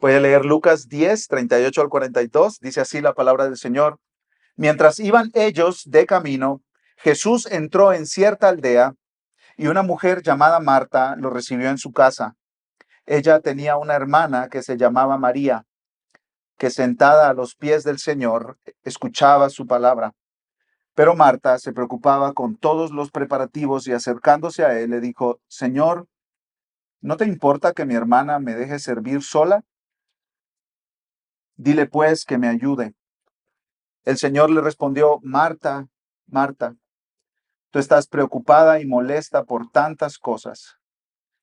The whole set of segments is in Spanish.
Voy a leer Lucas 10, 38 al 42. Dice así la palabra del Señor. Mientras iban ellos de camino, Jesús entró en cierta aldea y una mujer llamada Marta lo recibió en su casa. Ella tenía una hermana que se llamaba María, que sentada a los pies del Señor escuchaba su palabra. Pero Marta se preocupaba con todos los preparativos y acercándose a él le dijo, Señor, ¿no te importa que mi hermana me deje servir sola? Dile pues que me ayude. El Señor le respondió, Marta, Marta, tú estás preocupada y molesta por tantas cosas,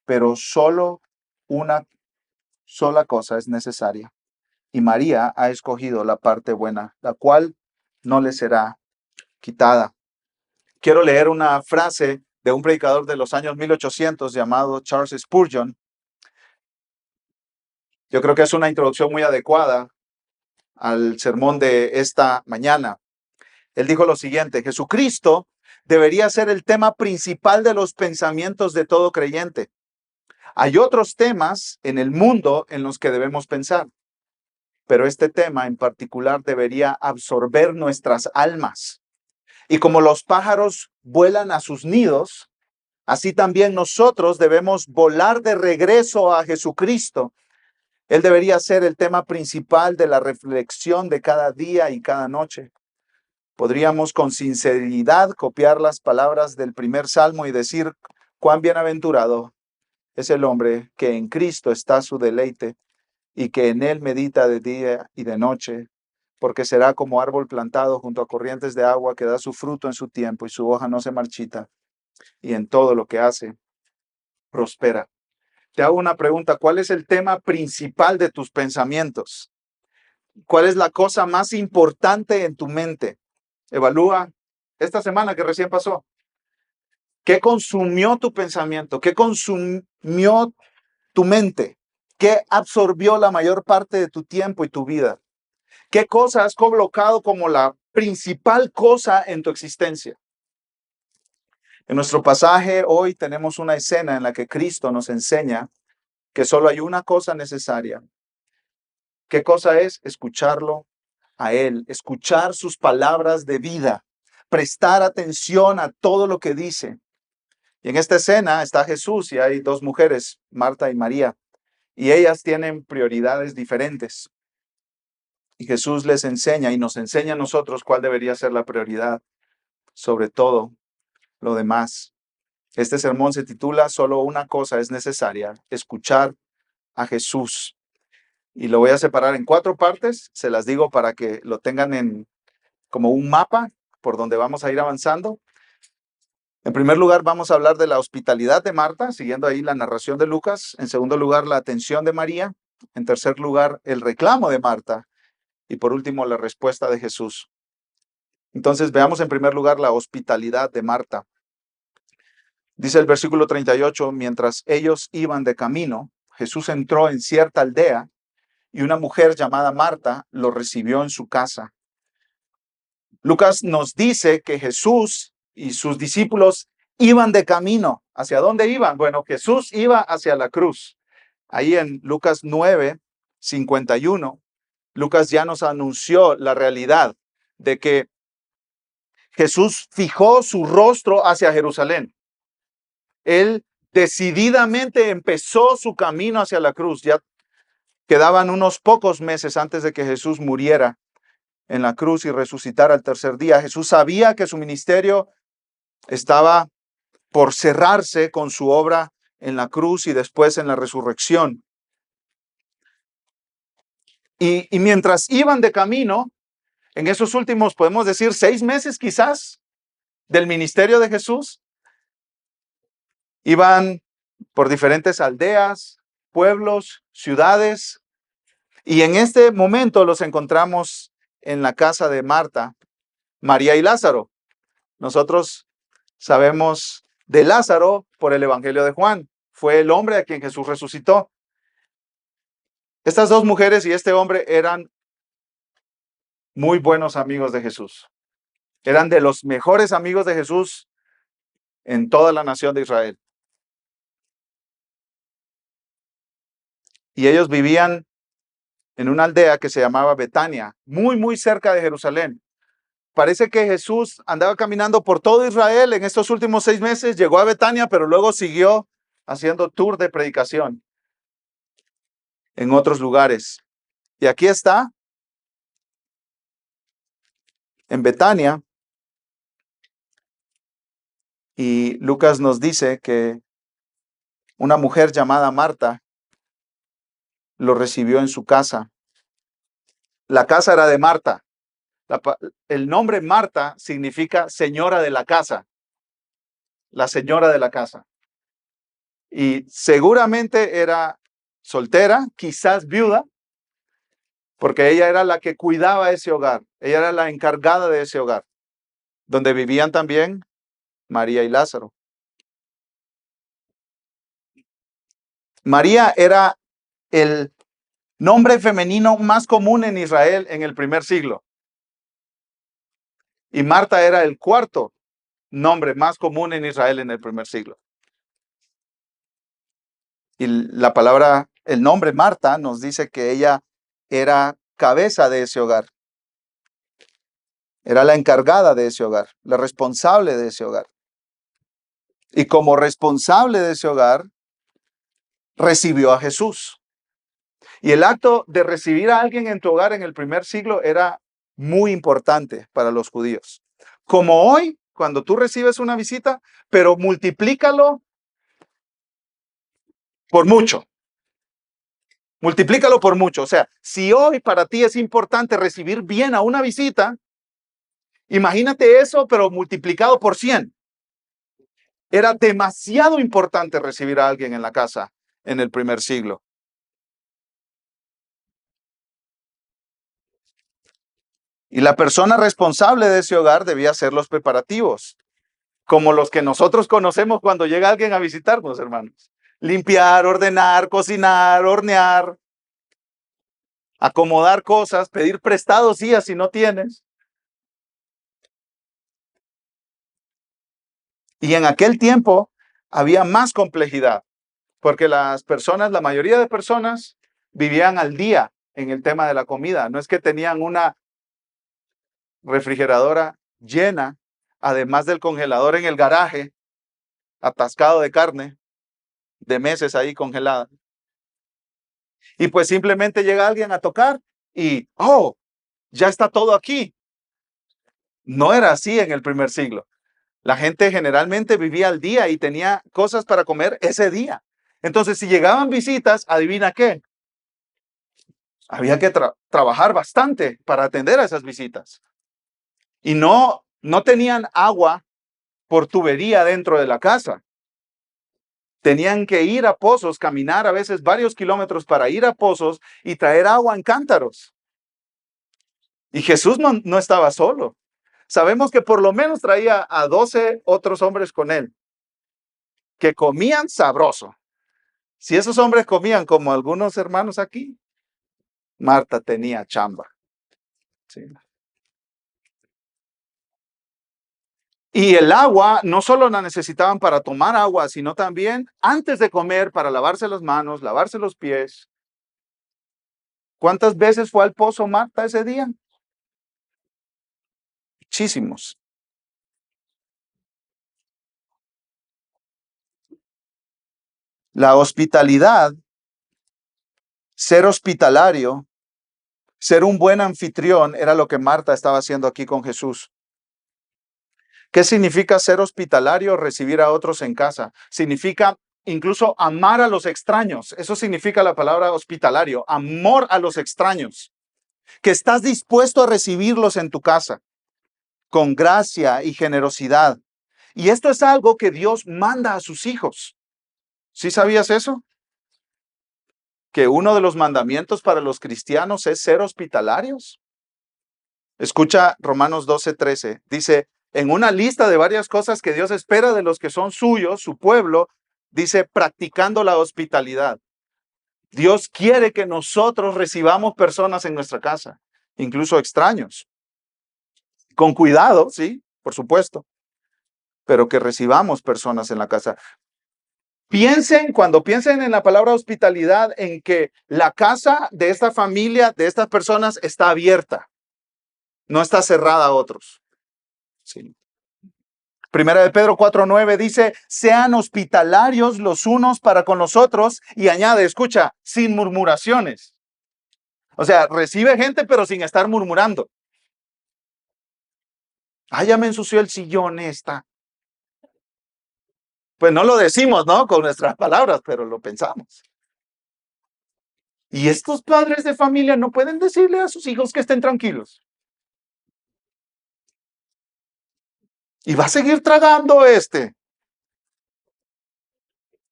pero solo una sola cosa es necesaria. Y María ha escogido la parte buena, la cual no le será quitada. Quiero leer una frase de un predicador de los años 1800 llamado Charles Spurgeon. Yo creo que es una introducción muy adecuada al sermón de esta mañana. Él dijo lo siguiente: Jesucristo debería ser el tema principal de los pensamientos de todo creyente. Hay otros temas en el mundo en los que debemos pensar, pero este tema en particular debería absorber nuestras almas. Y como los pájaros vuelan a sus nidos, así también nosotros debemos volar de regreso a Jesucristo. Él debería ser el tema principal de la reflexión de cada día y cada noche. Podríamos con sinceridad copiar las palabras del primer salmo y decir, cuán bienaventurado es el hombre que en Cristo está su deleite y que en él medita de día y de noche, porque será como árbol plantado junto a corrientes de agua que da su fruto en su tiempo y su hoja no se marchita, y en todo lo que hace prospera. Te hago una pregunta: ¿cuál es el tema principal de tus pensamientos? ¿Cuál es la cosa más importante en tu mente? Evalúa esta semana que recién pasó. ¿Qué consumió tu pensamiento? ¿Qué consumió tu mente? ¿Qué absorbió la mayor parte de tu tiempo y tu vida? ¿Qué cosa has colocado como la principal cosa en tu existencia? En nuestro pasaje hoy tenemos una escena en la que Cristo nos enseña que solo hay una cosa necesaria. ¿Qué cosa es? Escucharlo a Él, escuchar sus palabras de vida, prestar atención a todo lo que dice. Y en esta escena está Jesús y hay dos mujeres, Marta y María, y ellas tienen prioridades diferentes. Y Jesús les enseña y nos enseña a nosotros cuál debería ser la prioridad sobre todo lo demás. Este sermón se titula Solo una cosa es necesaria: escuchar a Jesús. Y lo voy a separar en 4 partes, se las digo para que lo tengan en como un mapa por donde vamos a ir avanzando. En primer lugar, vamos a hablar de la hospitalidad de Marta, siguiendo ahí la narración de Lucas. En segundo lugar, la atención de María. En tercer lugar, el reclamo de Marta. Y por último, la respuesta de Jesús. Entonces, veamos en primer lugar la hospitalidad de Marta. Dice el versículo 38, mientras ellos iban de camino, Jesús entró en cierta aldea y una mujer llamada Marta lo recibió en su casa. Lucas nos dice que Jesús y sus discípulos iban de camino. ¿Hacia dónde iban? Bueno, Jesús iba hacia la cruz. Ahí en Lucas 9, 51, Lucas ya nos anunció la realidad de que Jesús fijó su rostro hacia Jerusalén. Él decididamente empezó su camino hacia la cruz. Ya quedaban unos pocos meses antes de que Jesús muriera en la cruz y resucitara al tercer día. Jesús sabía que su ministerio estaba por cerrarse con su obra en la cruz y después en la resurrección. Y mientras iban de camino, en esos últimos, podemos decir, 6 meses quizás del ministerio de Jesús, iban por diferentes aldeas, pueblos, ciudades, y en este momento los encontramos en la casa de Marta, María y Lázaro. Nosotros sabemos de Lázaro por el Evangelio de Juan. Fue el hombre a quien Jesús resucitó. Estas dos mujeres y este hombre eran muy buenos amigos de Jesús. Eran de los mejores amigos de Jesús en toda la nación de Israel. Y ellos vivían en una aldea que se llamaba Betania, muy, muy cerca de Jerusalén. Parece que Jesús andaba caminando por todo Israel en estos últimos 6 meses, llegó a Betania, pero luego siguió haciendo tour de predicación en otros lugares. Y aquí está, en Betania, y Lucas nos dice que una mujer llamada Marta lo recibió en su casa. La casa era de Marta. El nombre Marta significa señora de la casa, la señora de la casa. Y seguramente era soltera, quizás viuda, porque ella era la que cuidaba ese hogar. Ella era la encargada de ese hogar, donde vivían también María y Lázaro. María era el nombre femenino más común en Israel en el primer siglo. Y Marta era el cuarto nombre más común en Israel en el primer siglo. Y la palabra, el nombre Marta nos dice que ella era cabeza de ese hogar. Era la encargada de ese hogar, la responsable de ese hogar. Y como responsable de ese hogar, recibió a Jesús. Y el acto de recibir a alguien en tu hogar en el primer siglo era muy importante para los judíos. Como hoy, cuando tú recibes una visita, pero multiplícalo por mucho. Multiplícalo por mucho. O sea, si hoy para ti es importante recibir bien a una visita, imagínate eso, pero multiplicado por 100. Era demasiado importante recibir a alguien en la casa en el primer siglo. Y la persona responsable de ese hogar debía hacer los preparativos, como los que nosotros conocemos cuando llega alguien a visitarnos, hermanos. Limpiar, ordenar, cocinar, hornear, acomodar cosas, pedir prestados días si no tienes. Y en aquel tiempo había más complejidad, porque las personas, la mayoría de personas, vivían al día en el tema de la comida. No es que tenían una refrigeradora llena, además del congelador en el garaje, atascado de carne, de meses ahí congelada. Y pues simplemente llega alguien a tocar y, oh, ya está todo aquí. No era así en el primer siglo. La gente generalmente vivía al día y tenía cosas para comer ese día. Entonces, si llegaban visitas, adivina qué, había que trabajar bastante para atender a esas visitas. Y no tenían agua por tubería dentro de la casa. Tenían que ir a pozos, caminar a veces varios kilómetros para ir a pozos y traer agua en cántaros. Y Jesús no estaba solo. Sabemos que por lo menos traía a 12 otros hombres con él, que comían sabroso. Si esos hombres comían como algunos hermanos aquí, Marta tenía chamba. Sí. Y el agua no solo la necesitaban para tomar agua, sino también antes de comer para lavarse las manos, lavarse los pies. ¿Cuántas veces fue al pozo Marta ese día? Muchísimos. La hospitalidad, ser hospitalario, ser un buen anfitrión, era lo que Marta estaba haciendo aquí con Jesús. ¿Qué significa ser hospitalario? Recibir a otros en casa. Significa incluso amar a los extraños. Eso significa la palabra hospitalario, amor a los extraños. Que estás dispuesto a recibirlos en tu casa con gracia y generosidad. Y esto es algo que Dios manda a sus hijos. ¿Sí sabías eso? Que uno de los mandamientos para los cristianos es ser hospitalarios. Escucha Romanos 12:13. Dice, en una lista de varias cosas que Dios espera de los que son suyos, su pueblo, dice, practicando la hospitalidad. Dios quiere que nosotros recibamos personas en nuestra casa, incluso extraños. Con cuidado, sí, por supuesto, pero que recibamos personas en la casa. Cuando piensen en la palabra hospitalidad, en que la casa de esta familia, de estas personas, está abierta, no está cerrada a otros. Sí. Primera de Pedro 4:9 dice, sean hospitalarios los unos para con los otros, y añade, escucha, sin murmuraciones. O sea, recibe gente pero sin estar murmurando. Ah, ya me ensució el sillón esta. Pues no lo decimos, ¿no? Con nuestras palabras, pero lo pensamos. Y estos padres de familia no pueden decirle a sus hijos que estén tranquilos. Y va a seguir tragando este.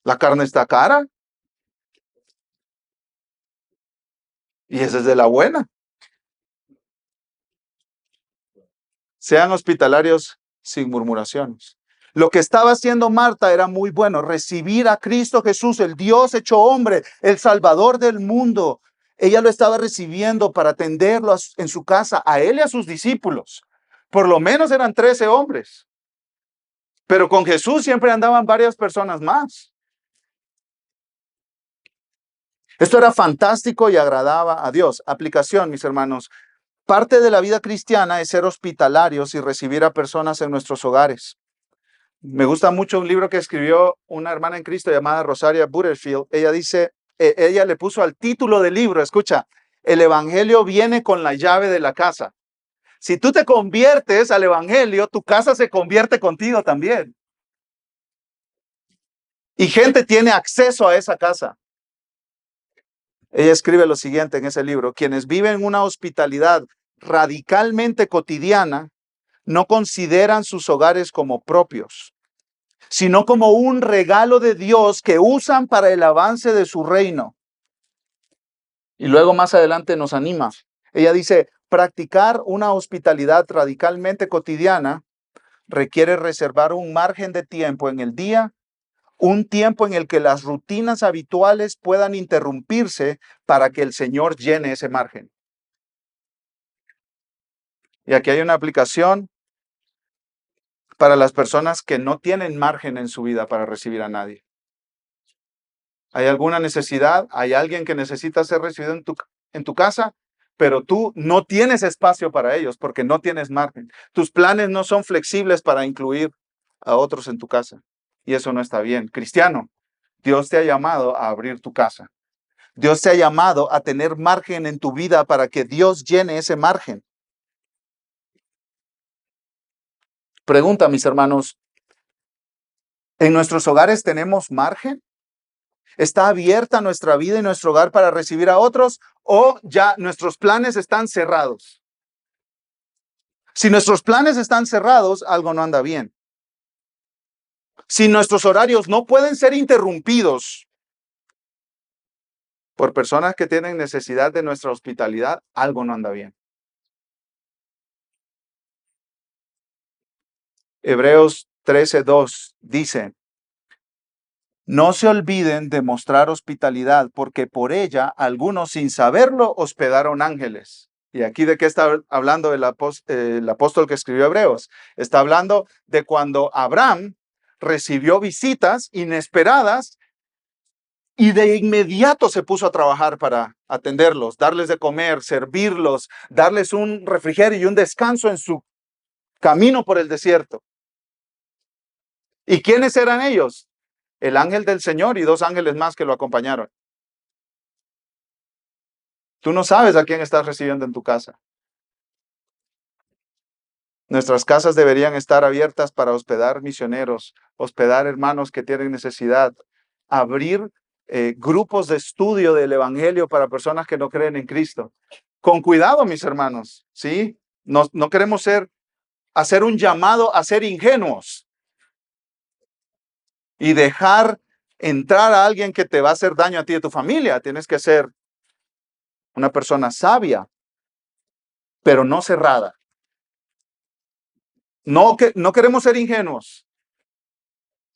La carne está cara. Y esa es de la buena. Sean hospitalarios sin murmuraciones. Lo que estaba haciendo Marta era muy bueno, recibir a Cristo Jesús, el Dios hecho hombre, el Salvador del mundo. Ella lo estaba recibiendo para atenderlo en su casa, a él y a sus discípulos. Por lo menos eran 13 hombres. Pero con Jesús siempre andaban varias personas más. Esto era fantástico y agradaba a Dios. Aplicación, mis hermanos. Parte de la vida cristiana es ser hospitalarios y recibir a personas en nuestros hogares. Me gusta mucho un libro que escribió una hermana en Cristo llamada Rosaria Butterfield. Ella dice, ella le puso al título del libro, escucha, el evangelio viene con la llave de la casa. Si tú te conviertes al evangelio, tu casa se convierte contigo también. Y gente tiene acceso a esa casa. Ella escribe lo siguiente en ese libro, quienes viven una hospitalidad radicalmente cotidiana no consideran sus hogares como propios, sino como un regalo de Dios que usan para el avance de su reino. Y luego más adelante nos anima. Ella dice, practicar una hospitalidad radicalmente cotidiana requiere reservar un margen de tiempo en el día, un tiempo en el que las rutinas habituales puedan interrumpirse para que el Señor llene ese margen. Y aquí hay una aplicación para las personas que no tienen margen en su vida para recibir a nadie. ¿Hay alguna necesidad? ¿Hay alguien que necesita ser recibido en tu casa? Pero tú no tienes espacio para ellos porque no tienes margen. Tus planes no son flexibles para incluir a otros en tu casa. Y eso no está bien. Cristiano, Dios te ha llamado a abrir tu casa. Dios te ha llamado a tener margen en tu vida para que Dios llene ese margen. Pregunta, mis hermanos, ¿en nuestros hogares tenemos margen? ¿Está abierta nuestra vida y nuestro hogar para recibir a otros o ya nuestros planes están cerrados? Si nuestros planes están cerrados, algo no anda bien. Si nuestros horarios no pueden ser interrumpidos por personas que tienen necesidad de nuestra hospitalidad, algo no anda bien. Hebreos 13:2 dice, no se olviden de mostrar hospitalidad, porque por ella algunos sin saberlo hospedaron ángeles. ¿Y aquí de qué está hablando el apóstol que escribió Hebreos? Está hablando de cuando Abraham recibió visitas inesperadas y de inmediato se puso a trabajar para atenderlos, darles de comer, servirlos, darles un refrigerio y un descanso en su camino por el desierto. ¿Y quiénes eran ellos? El ángel del Señor y 2 ángeles más que lo acompañaron. Tú no sabes a quién estás recibiendo en tu casa. Nuestras casas deberían estar abiertas para hospedar misioneros, hospedar hermanos que tienen necesidad, abrir grupos de estudio del evangelio para personas que no creen en Cristo. Con cuidado, mis hermanos, ¿sí? No queremos hacer un llamado a ser ingenuos y dejar entrar a alguien que te va a hacer daño a ti y a tu familia. Tienes que ser una persona sabia, pero no cerrada. No queremos ser ingenuos,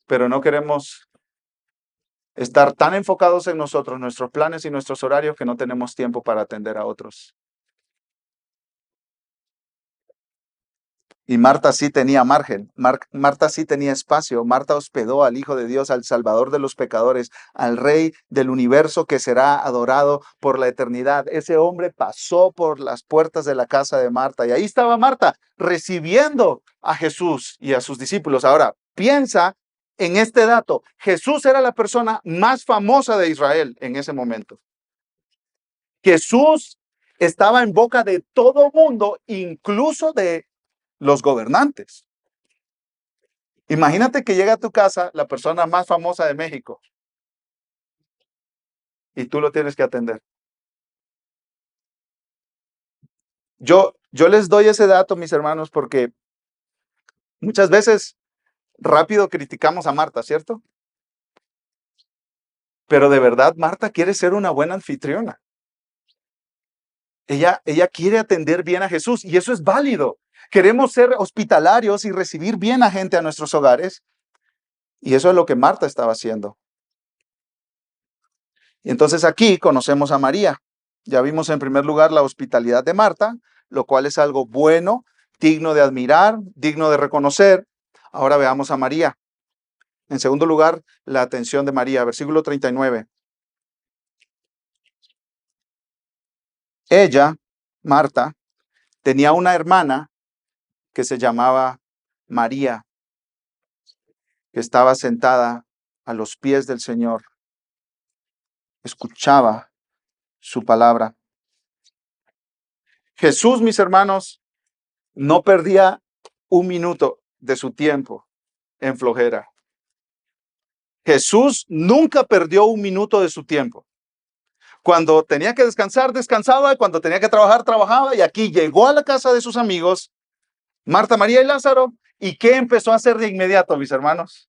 pero no queremos estar tan enfocados en nosotros, nuestros planes y nuestros horarios, que no tenemos tiempo para atender a otros. Y Marta sí tenía margen, Marta sí tenía espacio. Marta hospedó al Hijo de Dios, al Salvador de los pecadores, al Rey del universo que será adorado por la eternidad. Ese hombre pasó por las puertas de la casa de Marta y ahí estaba Marta recibiendo a Jesús y a sus discípulos. Ahora, piensa en este dato. Jesús era la persona más famosa de Israel en ese momento. Jesús estaba en boca de todo mundo, incluso de los gobernantes. Imagínate que llega a tu casa la persona más famosa de México y tú lo tienes que atender. Yo les doy ese dato, mis hermanos, porque muchas veces rápido criticamos a Marta, ¿cierto? Pero de verdad, Marta quiere ser una buena anfitriona. Ella quiere atender bien a Jesús y eso es válido. Queremos ser hospitalarios y recibir bien a gente a nuestros hogares. Y eso es lo que Marta estaba haciendo. Y entonces aquí conocemos a María. Ya vimos en primer lugar la hospitalidad de Marta, lo cual es algo bueno, digno de admirar, digno de reconocer. Ahora veamos a María. En segundo lugar, la atención de María, versículo 39. Ella, Marta, tenía una hermana que se llamaba María, que estaba sentada a los pies del Señor, escuchaba su palabra. Jesús, mis hermanos, no perdía un minuto de su tiempo en flojera. Jesús nunca perdió un minuto de su tiempo. Cuando tenía que descansar, descansaba, y cuando tenía que trabajar, trabajaba, y aquí llegó a la casa de sus amigos, Marta, María y Lázaro, ¿y qué empezó a hacer de inmediato, mis hermanos?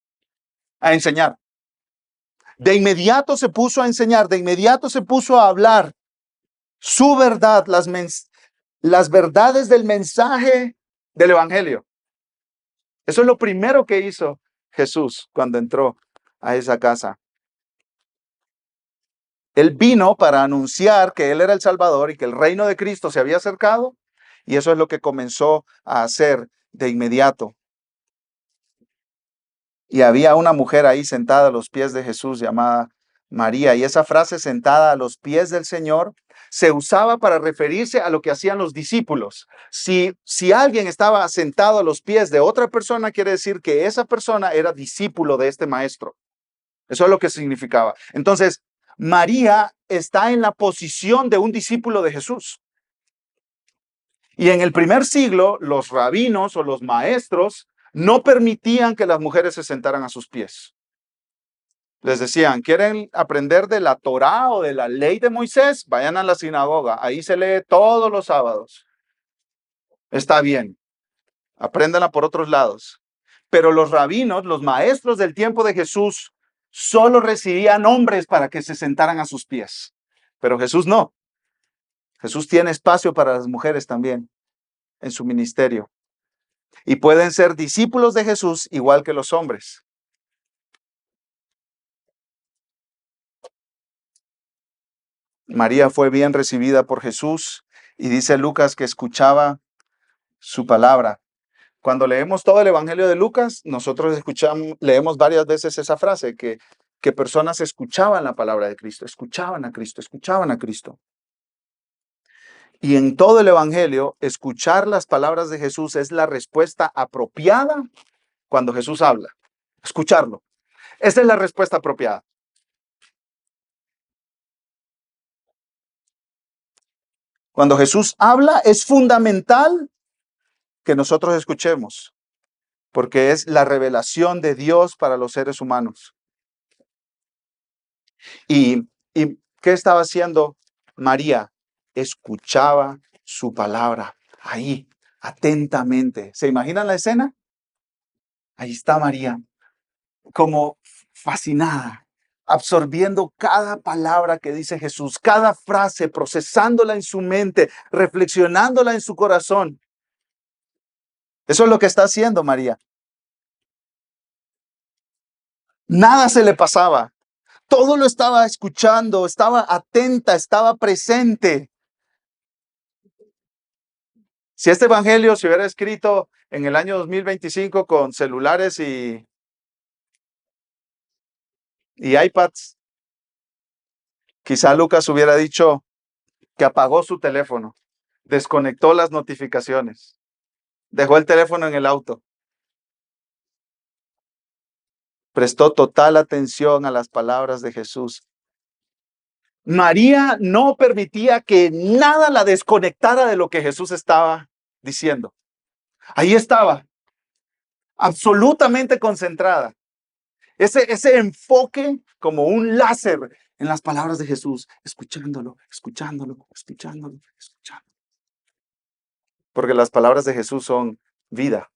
A enseñar. De inmediato se puso a enseñar, de inmediato se puso a hablar su verdad, las verdades del mensaje del Evangelio. Eso es lo primero que hizo Jesús cuando entró a esa casa. Él vino para anunciar que Él era el Salvador y que el reino de Cristo se había acercado, y eso es lo que comenzó a hacer de inmediato. Y había una mujer ahí sentada a los pies de Jesús llamada María, y esa frase sentada a los pies del Señor se usaba para referirse a lo que hacían los discípulos. Si alguien estaba sentado a los pies de otra persona, quiere decir que esa persona era discípulo de este maestro. Eso es lo que significaba. Entonces, María está en la posición de un discípulo de Jesús. Y en el primer siglo, los rabinos o los maestros no permitían que las mujeres se sentaran a sus pies. Les decían, ¿quieren aprender de la Torá o de la ley de Moisés? Vayan a la sinagoga, ahí se lee todos los sábados. Está bien, apréndanla por otros lados. Pero los rabinos, los maestros del tiempo de Jesús, solo recibían hombres para que se sentaran a sus pies. Pero Jesús no. Jesús tiene espacio para las mujeres también en su ministerio. Y pueden ser discípulos de Jesús igual que los hombres. María fue bien recibida por Jesús y dice Lucas que escuchaba su palabra. Cuando leemos todo el Evangelio de Lucas, nosotros leemos varias veces esa frase, que personas escuchaban la palabra de Cristo, escuchaban a Cristo, escuchaban a Cristo. Y en todo el Evangelio, escuchar las palabras de Jesús es la respuesta apropiada cuando Jesús habla. Escucharlo. Esa es la respuesta apropiada. Cuando Jesús habla, es fundamental que nosotros escuchemos, porque es la revelación de Dios para los seres humanos. ¿Y qué estaba haciendo María? Escuchaba su palabra ahí, atentamente. ¿Se imaginan la escena? Ahí está María, como fascinada, absorbiendo cada palabra que dice Jesús, cada frase, procesándola en su mente, reflexionándola en su corazón. Eso es lo que está haciendo María. Nada se le pasaba. Todo lo estaba escuchando, estaba atenta, estaba presente. Si este evangelio se hubiera escrito en el año 2025 con celulares y iPads, quizá Lucas hubiera dicho que apagó su teléfono, desconectó las notificaciones, dejó el teléfono en el auto, prestó total atención a las palabras de Jesús. María no permitía que nada la desconectara de lo que Jesús estaba diciendo. Ahí estaba, absolutamente concentrada. Ese enfoque como un láser en las palabras de Jesús, escuchándolo, escuchándolo, escuchándolo, escuchándolo. Porque las palabras de Jesús son vida,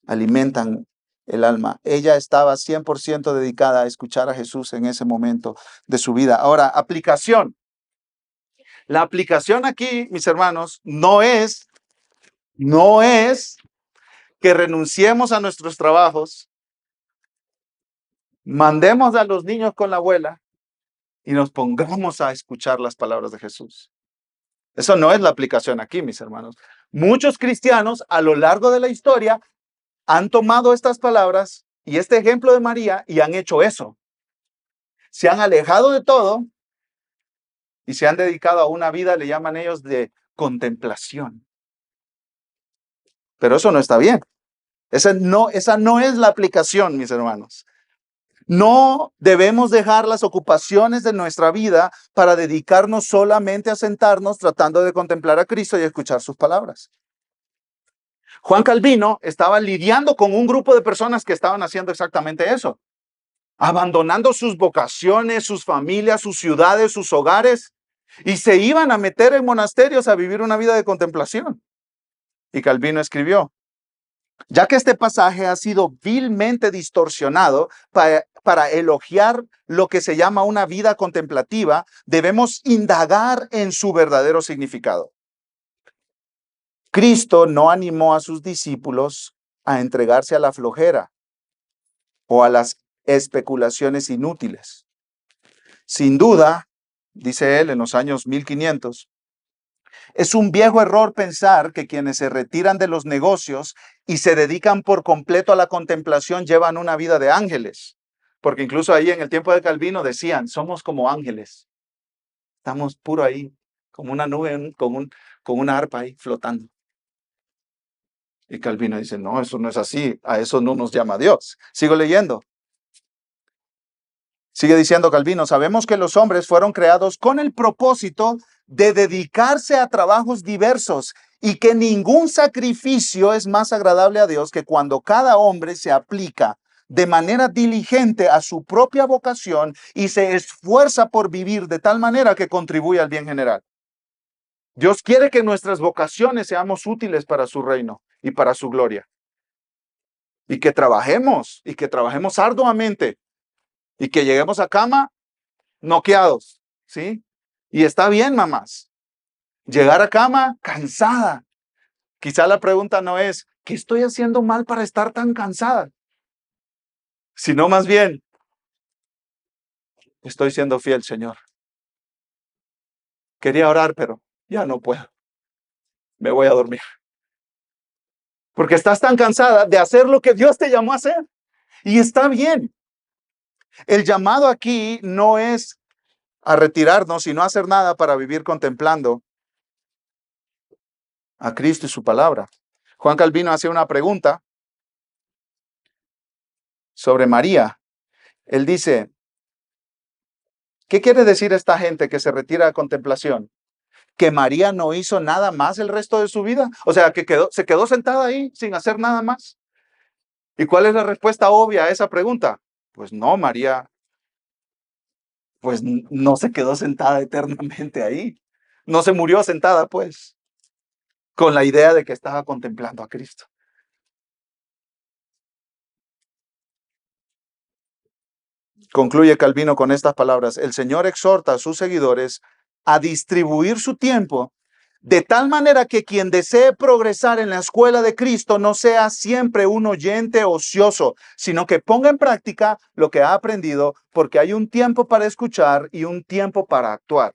alimentan el alma. Ella estaba 100% dedicada a escuchar a Jesús en ese momento de su vida. Ahora, aplicación. La aplicación aquí, mis hermanos, no es que renunciemos a nuestros trabajos, mandemos a los niños con la abuela y nos pongamos a escuchar las palabras de Jesús. Eso no es la aplicación aquí, mis hermanos. Muchos cristianos a lo largo de la historia han tomado estas palabras y este ejemplo de María y han hecho eso. Se han alejado de todo y se han dedicado a una vida, le llaman ellos, de contemplación. Pero eso no está bien. Esa no es la aplicación, mis hermanos. No debemos dejar las ocupaciones de nuestra vida para dedicarnos solamente a sentarnos tratando de contemplar a Cristo y escuchar sus palabras. Juan Calvino estaba lidiando con un grupo de personas que estaban haciendo exactamente eso, abandonando sus vocaciones, sus familias, sus ciudades, sus hogares, y se iban a meter en monasterios a vivir una vida de contemplación. Y Calvino escribió: ya que este pasaje ha sido vilmente distorsionado para elogiar lo que se llama una vida contemplativa, debemos indagar en su verdadero significado. Cristo no animó a sus discípulos a entregarse a la flojera o a las especulaciones inútiles. Sin duda, dice él en los años 1500, es un viejo error pensar que quienes se retiran de los negocios y se dedican por completo a la contemplación llevan una vida de ángeles. Porque incluso ahí en el tiempo de Calvino decían, somos como ángeles. Estamos puro ahí, como una nube, con una arpa ahí flotando. Y Calvino dice, no, eso no es así, a eso no nos llama Dios. Sigo leyendo. Sigue diciendo Calvino, sabemos que los hombres fueron creados con el propósito de dedicarse a trabajos diversos y que ningún sacrificio es más agradable a Dios que cuando cada hombre se aplica de manera diligente a su propia vocación y se esfuerza por vivir de tal manera que contribuya al bien general. Dios quiere que nuestras vocaciones seamos útiles para su reino y para su gloria. Y que trabajemos arduamente y que lleguemos a cama noqueados, ¿sí? Y está bien, mamás, llegar a cama cansada. Quizá la pregunta no es, ¿qué estoy haciendo mal para estar tan cansada? Sino más bien, estoy siendo fiel, Señor. Quería orar, pero ya no puedo. Me voy a dormir. Porque estás tan cansada de hacer lo que Dios te llamó a hacer. Y está bien. El llamado aquí no es a retirarnos y no hacer nada para vivir contemplando a Cristo y su palabra. Juan Calvino hace una pregunta sobre María. Él dice, ¿qué quiere decir esta gente que se retira a contemplación? ¿Que María no hizo nada más el resto de su vida? O sea, que se quedó sentada ahí sin hacer nada más. ¿Y cuál es la respuesta obvia a esa pregunta? Pues no, María, pues no se quedó sentada eternamente ahí. No se murió sentada, pues, con la idea de que estaba contemplando a Cristo. Concluye Calvino con estas palabras: el Señor exhorta a sus seguidores a distribuir su tiempo de tal manera que quien desee progresar en la escuela de Cristo no sea siempre un oyente ocioso, sino que ponga en práctica lo que ha aprendido, porque hay un tiempo para escuchar y un tiempo para actuar.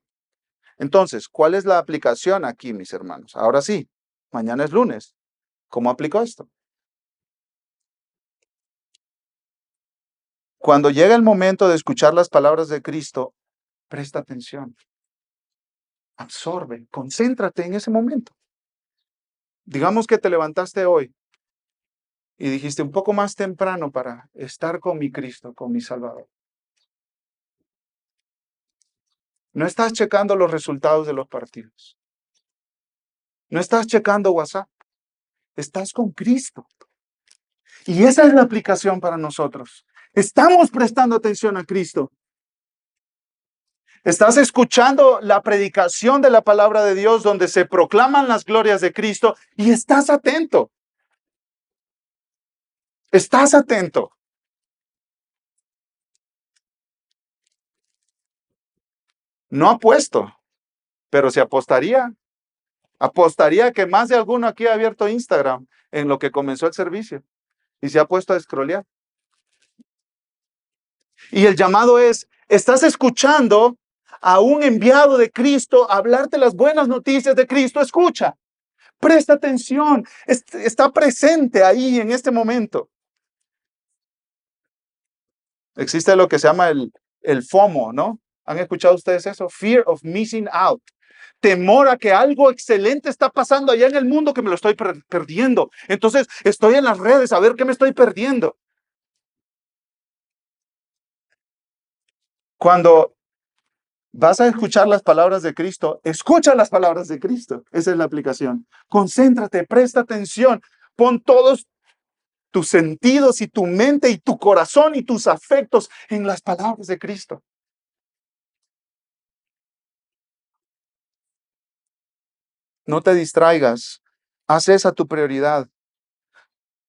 Entonces, ¿cuál es la aplicación aquí, mis hermanos? Ahora sí, Mañana es lunes. ¿Cómo aplico esto? Cuando llega el momento de escuchar las palabras de Cristo, presta atención, absorbe, concéntrate en ese momento. Digamos que te levantaste hoy y dijiste un poco más temprano para estar con mi Cristo, con mi Salvador. No estás checando los resultados de los partidos. No estás checando WhatsApp. Estás con Cristo. Y esa es la aplicación para nosotros. Estamos prestando atención a Cristo. Estás escuchando la predicación de la palabra de Dios donde se proclaman las glorias de Cristo y estás atento. Estás atento. No apuesto, pero si apostaría, apostaría que más de alguno aquí ha abierto Instagram en lo que comenzó el servicio y se ha puesto a scrollear. Y el llamado es, estás escuchando a un enviado de Cristo hablarte las buenas noticias de Cristo. Escucha, presta atención, está presente ahí en este momento. Existe lo que se llama el FOMO, ¿no? ¿Han escuchado ustedes eso? Fear of missing out. Temor a que algo excelente está pasando allá en el mundo que me lo estoy perdiendo. Entonces estoy en las redes a ver qué me estoy perdiendo. Cuando vas a escuchar las palabras de Cristo, escucha las palabras de Cristo. Esa es la aplicación. Concéntrate, presta atención, pon todos tus sentidos y tu mente y tu corazón y tus afectos en las palabras de Cristo. No te distraigas. Haz esa tu prioridad.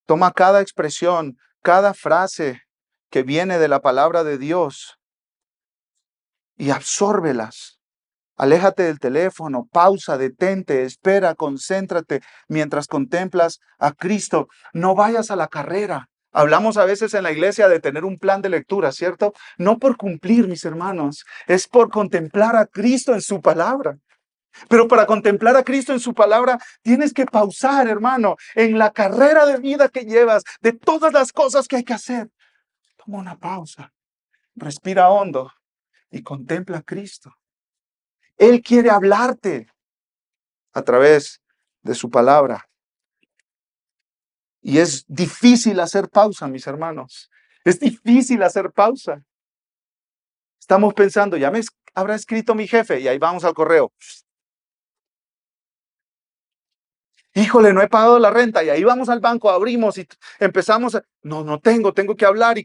Toma cada expresión, cada frase que viene de la palabra de Dios y absórbelas. Aléjate del teléfono, pausa, detente, espera, concéntrate mientras contemplas a Cristo. No vayas a la carrera. Hablamos a veces en la iglesia de tener un plan de lectura, ¿cierto? No por cumplir, mis hermanos, es por contemplar a Cristo en su palabra. Pero para contemplar a Cristo en su palabra, tienes que pausar, hermano, en la carrera de vida que llevas, de todas las cosas que hay que hacer. Toma una pausa, respira hondo y contempla a Cristo. Él quiere hablarte a través de su palabra. Y es difícil hacer pausa, mis hermanos. Es difícil hacer pausa. Estamos pensando, ya me habrá escrito mi jefe y ahí vamos al correo. Híjole, no he pagado la renta y ahí vamos al banco, abrimos y empezamos. No tengo que hablar y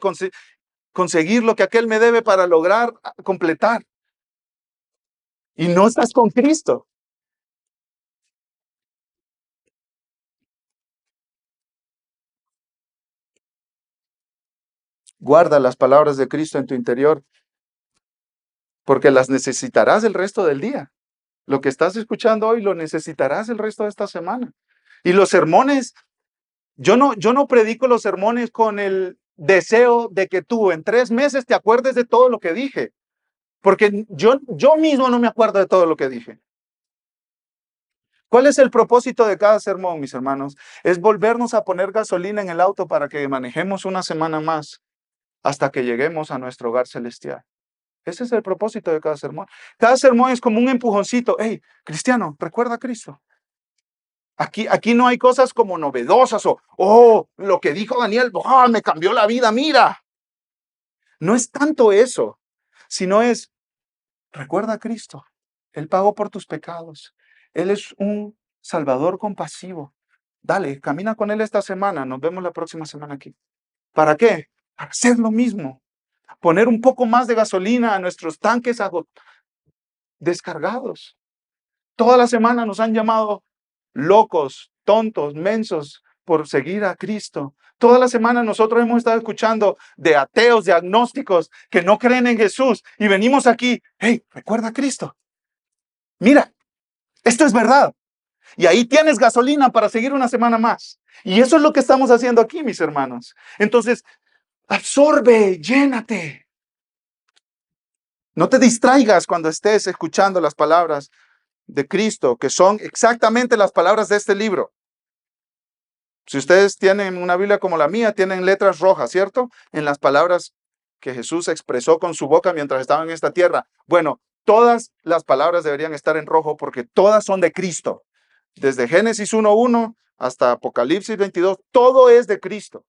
conseguir lo que aquel me debe para lograr completar. Y no estás con Cristo. Guarda las palabras de Cristo en tu interior, porque las necesitarás el resto del día. Lo que estás escuchando hoy lo necesitarás el resto de esta semana. Y los sermones, yo no predico los sermones con el deseo de que tú en 3 meses te acuerdes de todo lo que dije, porque yo mismo no me acuerdo de todo lo que dije. ¿Cuál es el propósito de cada sermón, mis hermanos? Es volvernos a poner gasolina en el auto para que manejemos una semana más hasta que lleguemos a nuestro hogar celestial. Ese es el propósito de cada sermón. Cada sermón es como un empujoncito. Hey, cristiano, recuerda a Cristo. Aquí no hay cosas como novedosas o lo que dijo Daniel, me cambió la vida, mira. No es tanto eso, sino es, recuerda a Cristo. Él pagó por tus pecados. Él es un Salvador compasivo. Dale, camina con Él esta semana. Nos vemos la próxima semana aquí. ¿Para qué? Para hacer lo mismo. Poner un poco más de gasolina a nuestros tanques descargados. Toda la semana nos han llamado locos, tontos, mensos por seguir a Cristo. Toda la semana nosotros hemos estado escuchando de ateos, de agnósticos que no creen en Jesús y venimos aquí, hey, recuerda a Cristo. Mira, esto es verdad. Y ahí tienes gasolina para seguir una semana más. Y eso es lo que estamos haciendo aquí, mis hermanos. Entonces, absorbe, llénate. No te distraigas cuando estés escuchando las palabras de Cristo, que son exactamente las palabras de este libro. Si ustedes tienen una Biblia como la mía, tienen letras rojas, ¿cierto? En las palabras que Jesús expresó con su boca mientras estaba en esta tierra. Bueno, todas las palabras deberían estar en rojo porque todas son de Cristo. Desde Génesis 1:1 hasta Apocalipsis 22, todo es de Cristo.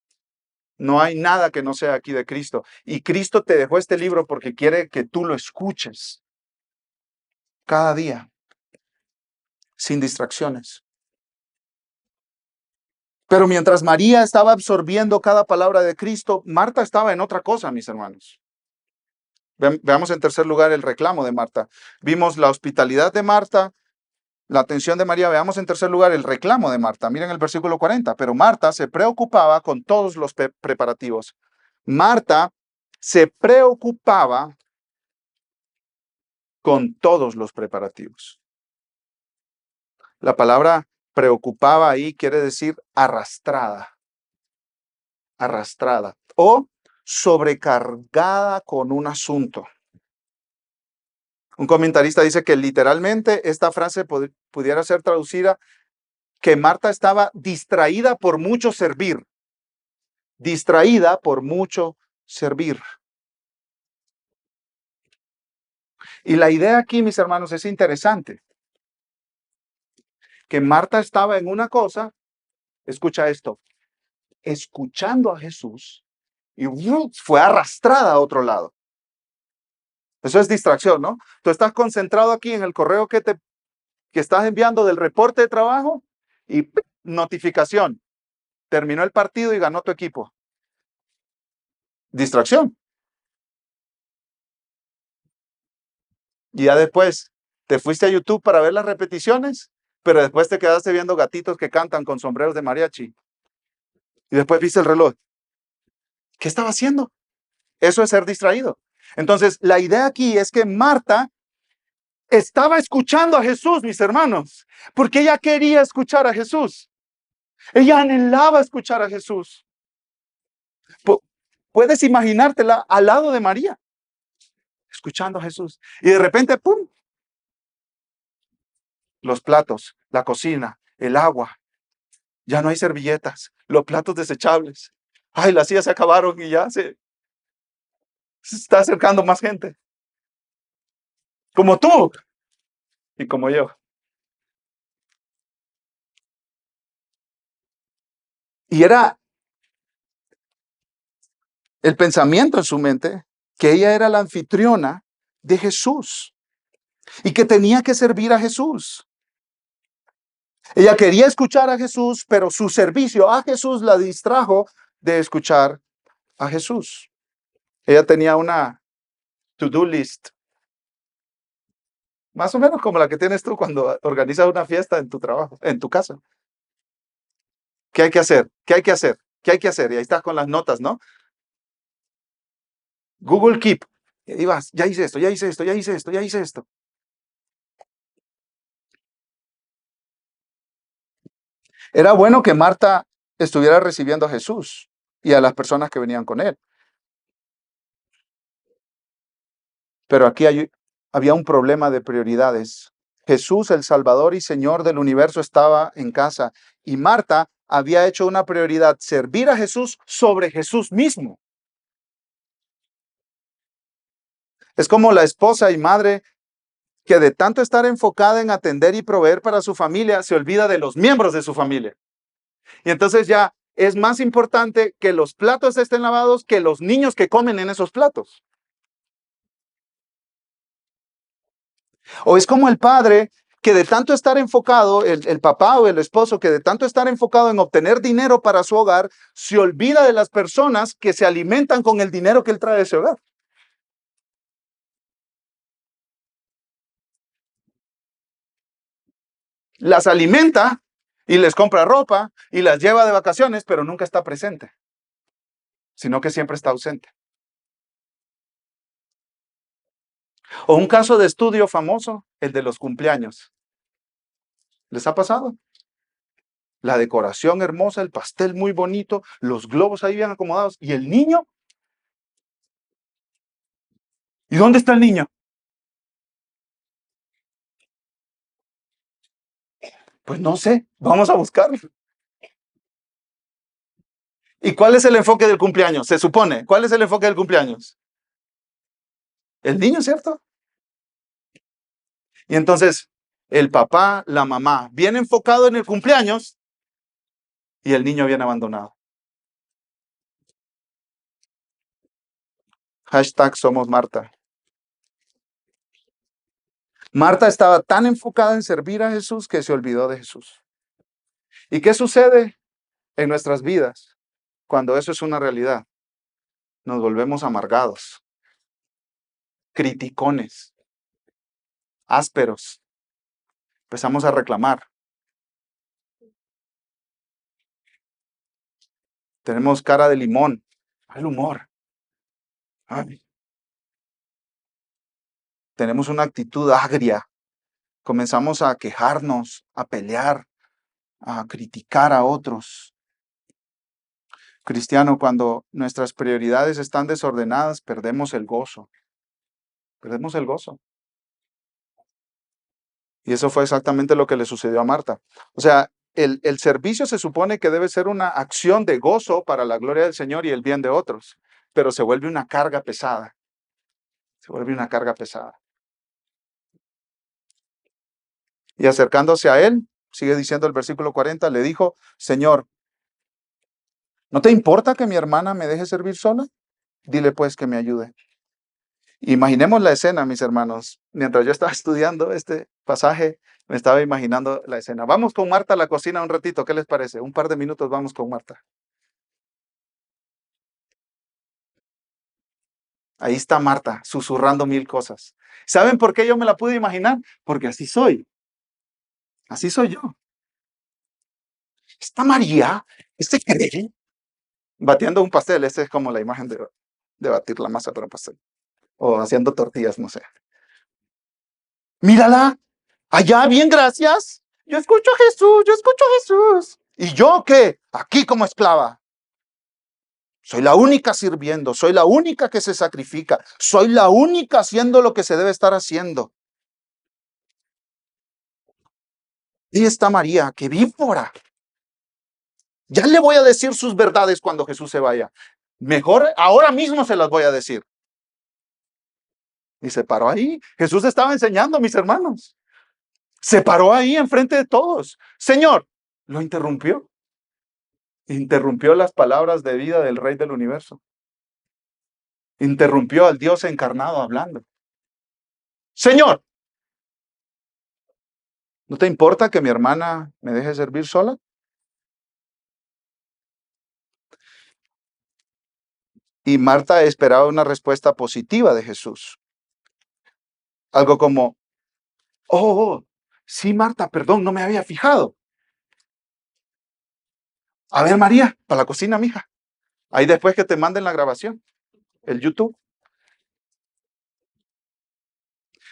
No hay nada que no sea aquí de Cristo. Y Cristo te dejó este libro porque quiere que tú lo escuches cada día, sin distracciones. Pero mientras María estaba absorbiendo cada palabra de Cristo, Marta estaba en otra cosa, mis hermanos. Veamos en tercer lugar el reclamo de Marta. Vimos la hospitalidad de Marta, la atención de María. Veamos en tercer lugar el reclamo de Marta. Miren el versículo 40. Pero Marta se preocupaba con todos los preparativos. Marta se preocupaba con todos los preparativos. La palabra preocupaba ahí quiere decir arrastrada, arrastrada o sobrecargada con un asunto. Un comentarista dice que literalmente esta frase pudiera ser traducida que Marta estaba distraída por mucho servir. Distraída por mucho servir. Y la idea aquí, mis hermanos, es interesante. Que Marta estaba en una cosa, escucha esto, escuchando a Jesús y fue arrastrada a otro lado. Eso es distracción, ¿no? Tú estás concentrado aquí en el correo que estás enviando del reporte de trabajo y notificación. Terminó el partido y ganó tu equipo. Distracción. Y ya después te fuiste a YouTube para ver las repeticiones, pero después te quedaste viendo gatitos que cantan con sombreros de mariachi. Y después viste el reloj. ¿Qué estaba haciendo? Eso es ser distraído. Entonces, la idea aquí es que Marta estaba escuchando a Jesús, mis hermanos, porque ella quería escuchar a Jesús. Ella anhelaba escuchar a Jesús. Puedes imaginártela al lado de María, escuchando a Jesús. Y de repente, ¡pum! Los platos, la cocina, el agua. Ya no hay servilletas, los platos desechables. Ay, las sillas se acabaron y ya se está acercando más gente. Como tú y como yo. Y era el pensamiento en su mente que ella era la anfitriona de Jesús y que tenía que servir a Jesús. Ella quería escuchar a Jesús, pero su servicio a Jesús la distrajo de escuchar a Jesús. Ella tenía una to-do list, más o menos como la que tienes tú cuando organizas una fiesta en tu trabajo, en tu casa. ¿Qué hay que hacer? ¿Qué hay que hacer? ¿Qué hay que hacer? Y ahí estás con las notas, ¿no? Google Keep. Y vas, ya hice esto, ya hice esto, ya hice esto, ya hice esto. Era bueno que Marta estuviera recibiendo a Jesús y a las personas que venían con él. Pero aquí había un problema de prioridades. Jesús, el Salvador y Señor del universo, estaba en casa y Marta había hecho una prioridad, servir a Jesús sobre Jesús mismo. Es como la esposa y madre que de tanto estar enfocada en atender y proveer para su familia, se olvida de los miembros de su familia. Y entonces ya es más importante que los platos estén lavados que los niños que comen en esos platos. O es como el padre que de tanto estar enfocado, el papá o el esposo, que de tanto estar enfocado en obtener dinero para su hogar, se olvida de las personas que se alimentan con el dinero que él trae de ese hogar. Las alimenta y les compra ropa y las lleva de vacaciones, pero nunca está presente, sino que siempre está ausente. O un caso de estudio famoso, el de los cumpleaños. ¿Les ha pasado? La decoración hermosa, el pastel muy bonito, los globos ahí bien acomodados. ¿Y el niño? ¿Y dónde está el niño? Pues no sé, vamos a buscarlo. ¿Y cuál es el enfoque del cumpleaños? Se supone, ¿cuál es el enfoque del cumpleaños? El niño, ¿cierto? Y entonces, el papá, la mamá, bien enfocado en el cumpleaños y el niño bien abandonado. Hashtag somos Marta. Marta estaba tan enfocada en servir a Jesús que se olvidó de Jesús. ¿Y qué sucede en nuestras vidas cuando eso es una realidad? Nos volvemos amargados, criticones, ásperos. Empezamos a reclamar. Tenemos cara de limón, mal humor. Ay, tenemos una actitud agria. Comenzamos a quejarnos, a pelear, a criticar a otros. Cristiano, cuando nuestras prioridades están desordenadas, perdemos el gozo. Perdemos el gozo. Y eso fue exactamente lo que le sucedió a Marta. O sea, el servicio se supone que debe ser una acción de gozo para la gloria del Señor y el bien de otros, pero se vuelve una carga pesada. Se vuelve una carga pesada. Y acercándose a él, sigue diciendo el versículo 40, le dijo, Señor, ¿no te importa que mi hermana me deje servir sola? Dile pues que me ayude. Imaginemos la escena, mis hermanos. Mientras yo estaba estudiando este pasaje, me estaba imaginando la escena. Vamos con Marta a la cocina un ratito, ¿qué les parece? Un par de minutos vamos con Marta. Ahí está Marta, susurrando mil cosas. ¿Saben por qué yo me la pude imaginar? Porque así soy. Así soy yo. Está María, ¿este cree? Batiendo un pastel, esa es como la imagen de batir la masa para un pastel. O haciendo tortillas, no sé. Mírala, allá, bien, gracias. Yo escucho a Jesús, yo escucho a Jesús. ¿Y yo qué? Aquí como esclava. Soy la única sirviendo, soy la única que se sacrifica, soy la única haciendo lo que se debe estar haciendo. Y está María, que víbora. Ya le voy a decir sus verdades cuando Jesús se vaya. Mejor ahora mismo se las voy a decir. Y se paró ahí. Jesús estaba enseñando, mis hermanos. Se paró ahí enfrente de todos. Señor, lo interrumpió. Interrumpió las palabras de vida del Rey del Universo. Interrumpió al Dios encarnado hablando. Señor, ¿no te importa que mi hermana me deje servir sola? Y Marta esperaba una respuesta positiva de Jesús. Algo como, sí, Marta, perdón, no me había fijado. A ver, María, para la cocina, mija. Ahí después que te manden la grabación, el YouTube.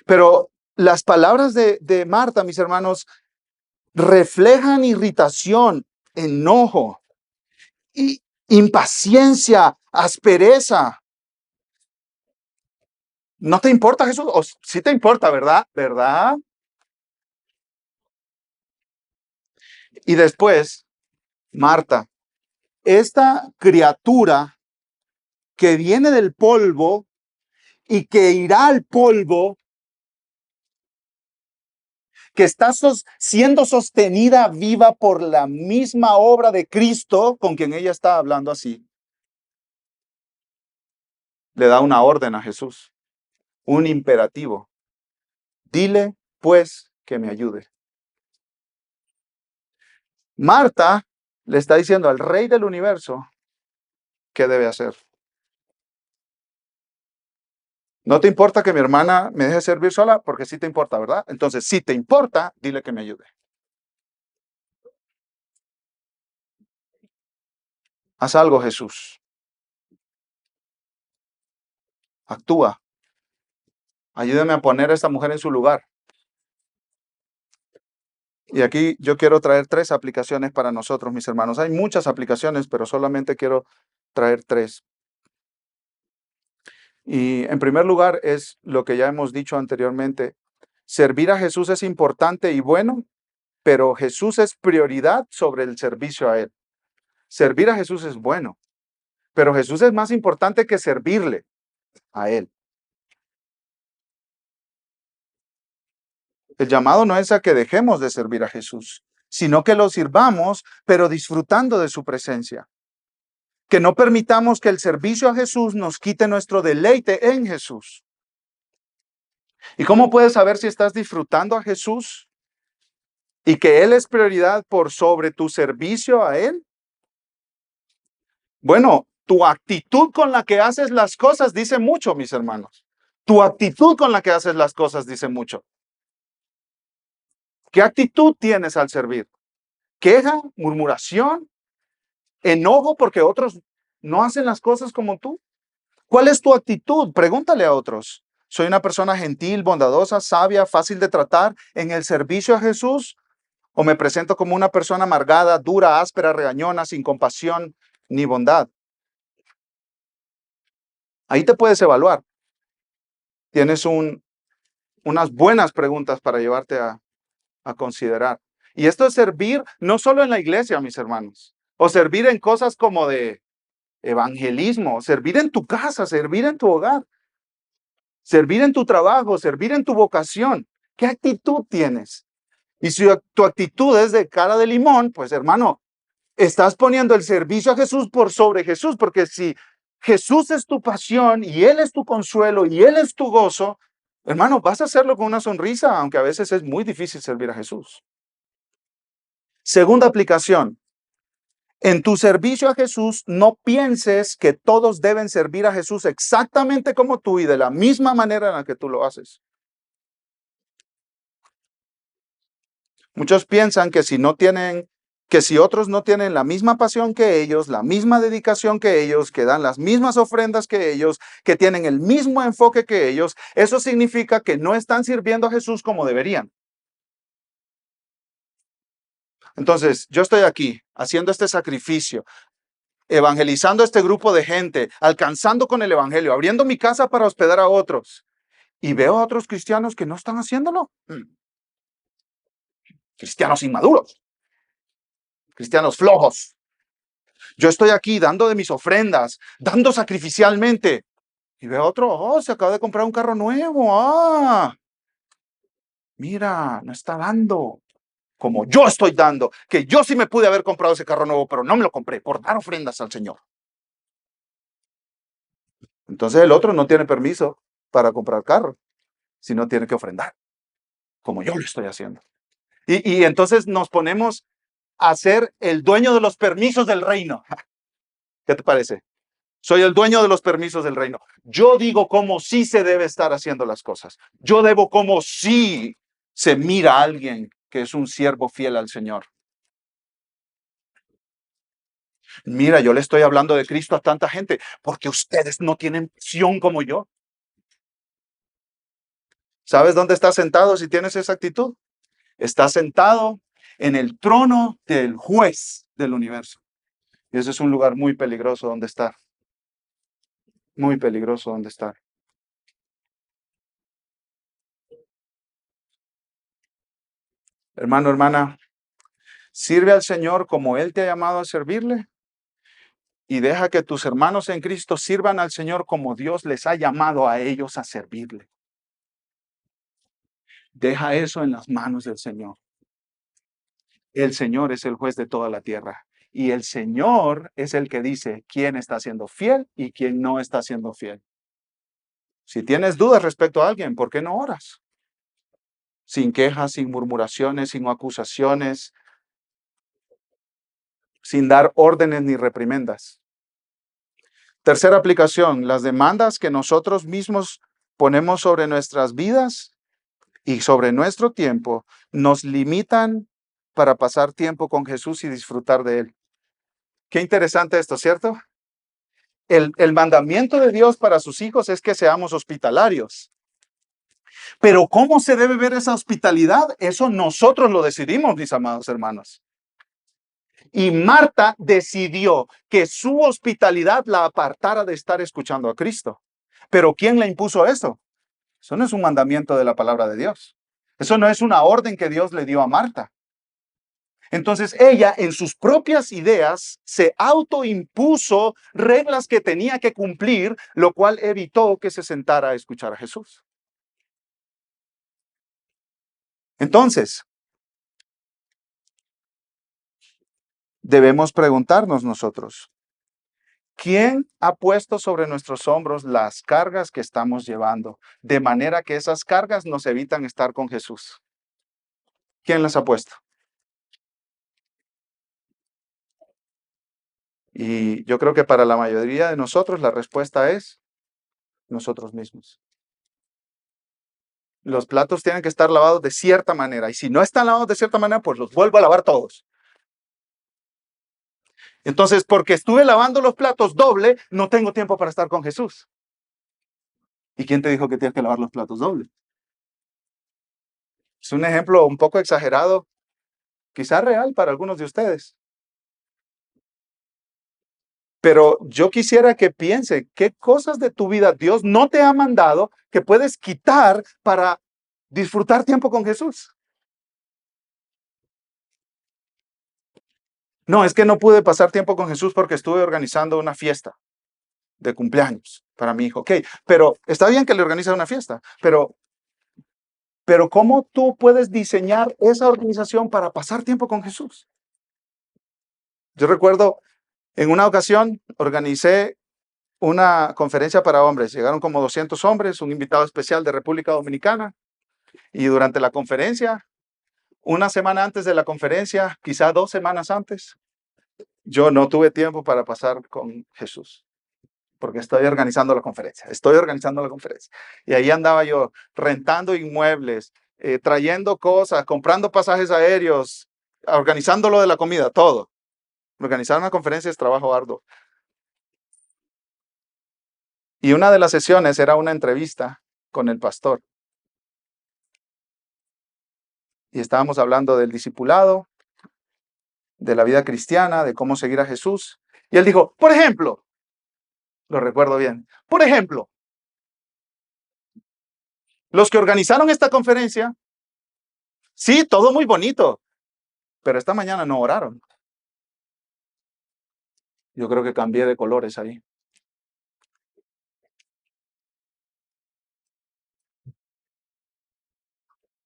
Pero las palabras de Marta, mis hermanos, reflejan irritación, enojo, y impaciencia, aspereza. ¿No te importa, Jesús? ¿O sí te importa, verdad? ¿Verdad? Y después, Marta, esta criatura que viene del polvo y que irá al polvo, que está siendo sostenida viva por la misma obra de Cristo con quien ella está hablando así, le da una orden a Jesús, un imperativo. Dile, pues, que me ayude. Marta le está diciendo al Rey del Universo qué debe hacer. ¿No te importa que mi hermana me deje servir sola? Porque sí te importa, ¿verdad? Entonces, si te importa, dile que me ayude. Haz algo, Jesús. Actúa. Ayúdame a poner a esta mujer en su lugar. Y aquí yo quiero traer 3 aplicaciones para nosotros, mis hermanos. Hay muchas aplicaciones, pero solamente quiero traer 3. Y en primer lugar es lo que ya hemos dicho anteriormente. Servir a Jesús es importante y bueno pero Jesús es prioridad sobre el servicio a Él. Servir a Jesús es bueno, pero Jesús es más importante que servirle a Él. El llamado no es a que dejemos de servir a Jesús, sino que lo sirvamos, pero disfrutando de su presencia. Que no permitamos que el servicio a Jesús nos quite nuestro deleite en Jesús. ¿Y cómo puedes saber si estás disfrutando a Jesús y que Él es prioridad por sobre tu servicio a Él? Bueno, tu actitud con la que haces las cosas dice mucho, mis hermanos. Tu actitud con la que haces las cosas dice mucho. ¿Qué actitud tienes al servir? ¿Queja, murmuración, enojo porque otros no hacen las cosas como tú? ¿Cuál es tu actitud? Pregúntale a otros. ¿Soy una persona gentil, bondadosa, sabia, fácil de tratar en el servicio a Jesús? ¿O me presento como una persona amargada, dura, áspera, regañona, sin compasión ni bondad? Ahí te puedes evaluar. Tienes unas buenas preguntas para llevarte a considerar. Y esto es servir no solo en la iglesia, mis hermanos, o servir en cosas como de evangelismo, servir en tu casa, servir en tu hogar, servir en tu trabajo, servir en tu vocación. ¿Qué actitud tienes? Y si tu actitud es de cara de limón, pues hermano, estás poniendo el servicio a Jesús por sobre Jesús, porque si Jesús es tu pasión y Él es tu consuelo y Él es tu gozo, hermano, vas a hacerlo con una sonrisa, aunque a veces es muy difícil servir a Jesús. Segunda aplicación. En tu servicio a Jesús, no pienses que todos deben servir a Jesús exactamente como tú y de la misma manera en la que tú lo haces. Muchos piensan que si otros no tienen la misma pasión que ellos, la misma dedicación que ellos, que dan las mismas ofrendas que ellos, que tienen el mismo enfoque que ellos, eso significa que no están sirviendo a Jesús como deberían. Entonces, yo estoy aquí haciendo este sacrificio, evangelizando a este grupo de gente, alcanzando con el evangelio, abriendo mi casa para hospedar a otros, y veo a otros cristianos que no están haciéndolo. Cristianos inmaduros, cristianos flojos. Yo estoy aquí dando de mis ofrendas, dando sacrificialmente, y veo a otro, se acaba de comprar un carro nuevo. Mira, no está dando como yo estoy dando, que yo sí me pude haber comprado ese carro nuevo, pero no me lo compré por dar ofrendas al Señor. Entonces el otro no tiene permiso para comprar carro, sino tiene que ofrendar, como yo lo estoy haciendo. Y entonces nos ponemos a ser el dueño de los permisos del reino. ¿Qué te parece? Soy el dueño de los permisos del reino. Yo digo cómo sí se debe estar haciendo las cosas. Yo debo cómo sí se mira a alguien que es un siervo fiel al Señor. Mira, yo le estoy hablando de Cristo a tanta gente porque ustedes no tienen pasión como yo. ¿Sabes dónde estás sentado si tienes esa actitud? Estás sentado en el trono del juez del universo. Y ese es un lugar muy peligroso donde estar. Muy peligroso donde estar. Hermano, hermana, sirve al Señor como Él te ha llamado a servirle y deja que tus hermanos en Cristo sirvan al Señor como Dios les ha llamado a ellos a servirle. Deja eso en las manos del Señor. El Señor es el juez de toda la tierra y el Señor es el que dice quién está siendo fiel y quién no está siendo fiel. Si tienes dudas respecto a alguien, ¿por qué no oras? Sin quejas, sin murmuraciones, sin acusaciones, sin dar órdenes ni reprimendas. Tercera aplicación, las demandas que nosotros mismos ponemos sobre nuestras vidas y sobre nuestro tiempo nos limitan para pasar tiempo con Jesús y disfrutar de Él. Qué interesante esto, ¿cierto? El mandamiento de Dios para sus hijos es que seamos hospitalarios. Pero ¿cómo se debe ver esa hospitalidad? Eso nosotros lo decidimos, mis amados hermanos. Y Marta decidió que su hospitalidad la apartara de estar escuchando a Cristo. ¿Pero quién le impuso eso? Eso no es un mandamiento de la palabra de Dios. Eso no es una orden que Dios le dio a Marta. Entonces ella en sus propias ideas se autoimpuso reglas que tenía que cumplir, lo cual evitó que se sentara a escuchar a Jesús. Entonces, debemos preguntarnos nosotros, ¿quién ha puesto sobre nuestros hombros las cargas que estamos llevando? De manera que esas cargas nos evitan estar con Jesús. ¿Quién las ha puesto? Y yo creo que para la mayoría de nosotros la respuesta es nosotros mismos. Los platos tienen que estar lavados de cierta manera. Y si no están lavados de cierta manera, pues los vuelvo a lavar todos. Entonces, porque estuve lavando los platos doble, no tengo tiempo para estar con Jesús. ¿Y quién te dijo que tienes que lavar los platos doble? Es un ejemplo un poco exagerado, quizás real para algunos de ustedes. Pero yo quisiera que piense qué cosas de tu vida Dios no te ha mandado que puedes quitar para disfrutar tiempo con Jesús. No, es que no pude pasar tiempo con Jesús porque estuve organizando una fiesta de cumpleaños para mi hijo. Ok, pero está bien que le organices una fiesta, pero ¿cómo tú puedes diseñar esa organización para pasar tiempo con Jesús? Yo recuerdo en una ocasión organicé una conferencia para hombres. Llegaron como 200 hombres, un invitado especial de República Dominicana. Y durante la conferencia, una semana antes de la conferencia, quizá 2 semanas antes, yo no tuve tiempo para pasar con Jesús, porque estoy organizando la conferencia. Y ahí andaba yo rentando inmuebles, trayendo cosas, comprando pasajes aéreos, organizando lo de la comida, todo. Organizar una conferencia es trabajo arduo. Y una de las sesiones era una entrevista con el pastor. Y estábamos hablando del discipulado, de la vida cristiana, de cómo seguir a Jesús. Y él dijo, por ejemplo, lo recuerdo bien, por ejemplo, los que organizaron esta conferencia, sí, todo muy bonito, pero esta mañana no oraron. Yo creo que cambié de colores ahí.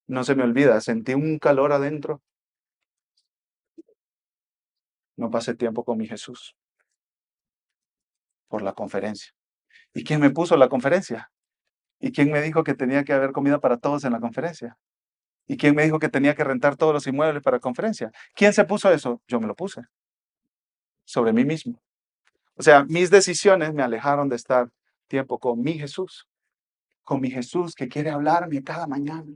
No se me olvida, sentí un calor adentro. No pasé tiempo con mi Jesús por la conferencia. ¿Y quién me puso la conferencia? ¿Y quién me dijo que tenía que haber comida para todos en la conferencia? ¿Y quién me dijo que tenía que rentar todos los inmuebles para la conferencia? ¿Quién se puso eso? Yo me lo puse sobre mí mismo. O sea, mis decisiones me alejaron de estar tiempo con mi Jesús que quiere hablarme cada mañana,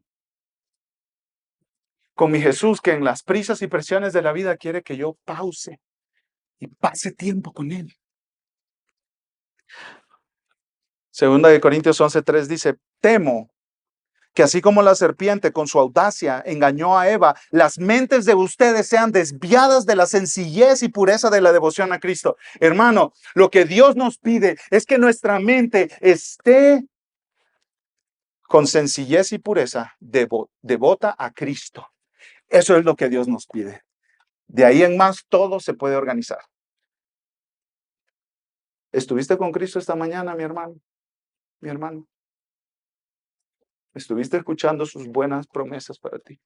con mi Jesús que en las prisas y presiones de la vida quiere que yo pause y pase tiempo con Él. Segunda de Corintios 11:3 dice, temo que así como la serpiente con su audacia engañó a Eva, las mentes de ustedes sean desviadas de la sencillez y pureza de la devoción a Cristo. Hermano, lo que Dios nos pide es que nuestra mente esté con sencillez y pureza, devota a Cristo. Eso es lo que Dios nos pide. De ahí en más, todo se puede organizar. ¿Estuviste con Cristo esta mañana, mi hermano? Mi hermano. ¿Estuviste escuchando sus buenas promesas para ti?